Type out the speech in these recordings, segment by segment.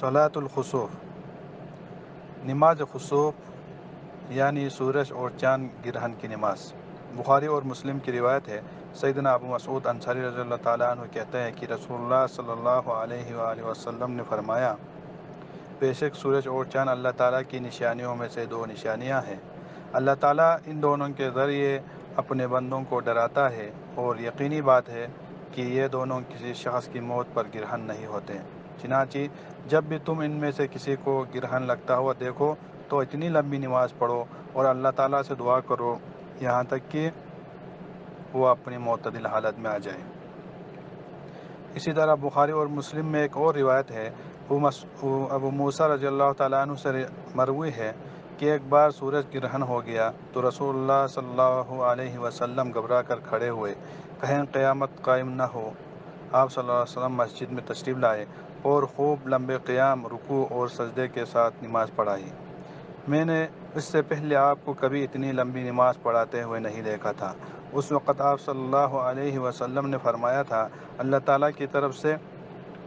صلاۃ الخسوف، نماز خسوف یعنی سورج اور چاند گرہن کی نماز۔ بخاری اور مسلم کی روایت ہے، سیدنا ابو مسعود انصاری رضی اللہ تعالیٰ عنہ کہتے ہیں کہ رسول اللہ صلی اللہ علیہ وآلہ وسلم نے فرمایا، بے شک سورج اور چاند اللہ تعالیٰ کی نشانیوں میں سے دو نشانیاں ہیں۔ اللہ تعالیٰ ان دونوں کے ذریعے اپنے بندوں کو ڈراتا ہے، اور یقینی بات ہے کہ یہ دونوں کسی شخص کی موت پر گرہن نہیں ہوتے۔ چنانچہ جب بھی تم ان میں سے کسی کو گرہن لگتا ہوا دیکھو تو اتنی لمبی نماز پڑھو اور اللہ تعالیٰ سے دعا کرو یہاں تک کہ وہ اپنی معتدل حالت میں آ جائے۔ اسی طرح بخاری اور مسلم میں ایک اور روایت ہے، ابو موسیٰ رضی اللہ تعالیٰ عنہ سے مروی ہے کہ ایک بار سورج گرہن ہو گیا تو رسول اللہ صلی اللہ علیہ وسلم گھبرا کر کھڑے ہوئے، کہیں قیامت قائم نہ ہو۔ آپ صلی اللہ علیہ وسلم مسجد میں تشریف لائے اور خوب لمبے قیام، رکوع اور سجدے کے ساتھ نماز پڑھائی۔ میں نے اس سے پہلے آپ کو کبھی اتنی لمبی نماز پڑھاتے ہوئے نہیں دیکھا تھا۔ اس وقت آپ صلی اللہ علیہ وسلم نے فرمایا تھا، اللہ تعالیٰ کی طرف سے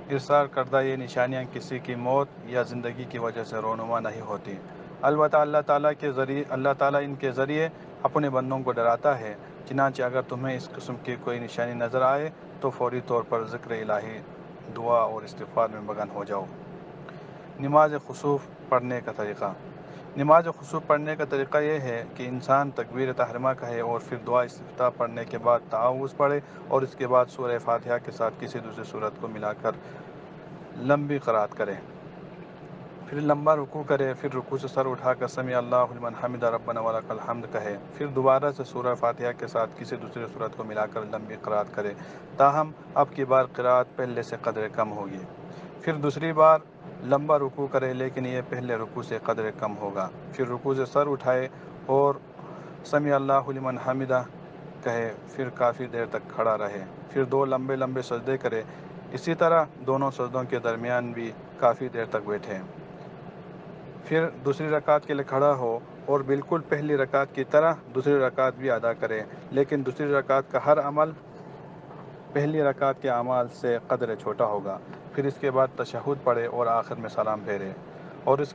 ارسال کردہ یہ نشانیاں کسی کی موت یا زندگی کی وجہ سے رونما نہیں ہوتی، البتہ اللہ تعالیٰ ان کے ذریعے اپنے بندوں کو ڈراتا ہے۔ چنانچہ اگر تمہیں اس قسم کی کوئی نشانی نظر آئے تو فوری طور پر ذکر الہی، دعا اور استغفار میں مگن ہو جاؤ۔ نماز خسوف پڑھنے کا طریقہ۔ نماز خسوف پڑھنے کا طریقہ یہ ہے کہ انسان تکبیر تحریمہ کہے اور پھر دعا استفتاح پڑھنے کے بعد تعوذ پڑھے اور اس کے بعد سورہ فاتحہ کے ساتھ کسی دوسری سورت کو ملا کر لمبی قرأت کرے، پھر لمبا رکوع کرے، پھر رکوع سے سر اٹھا کر سمیع اللہ لمن حمدہ ربنا ولک الحمد کہے، پھر دوبارہ سے سورہ فاتحہ کے ساتھ کسی دوسری سورت کو ملا کر لمبی قرأت کرے، تاہم اب کی بار قرأت پہلے سے قدر کم ہوگی، پھر دوسری بار لمبا رکوع کرے لیکن یہ پہلے رکوع سے قدر کم ہوگا، پھر رکوع سے سر اٹھائے اور سمیع اللہ لمن حمدہ کہے، پھر کافی دیر تک کھڑا رہے، پھر دو لمبے لمبے سجدے کرے، اسی طرح دونوں سجدوں کے درمیان بھی کافی دیر تک بیٹھے، پھر دوسری رکعت کے لیے کھڑا ہو اور بالکل پہلی رکعت کی طرح دوسری رکعت بھی ادا کرے، لیکن دوسری رکعت کا ہر عمل پہلی رکعت کے اعمال سے قدر چھوٹا ہوگا، پھر اس کے بعد تشہد پڑھے اور آخر میں سلام پھیرے، اور اس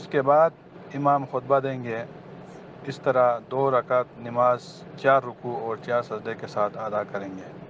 کے بعد امام خطبہ دیں گے۔ اس طرح 2 رکعت نماز 4 رکوع اور 4 سجدے کے ساتھ ادا کریں گے۔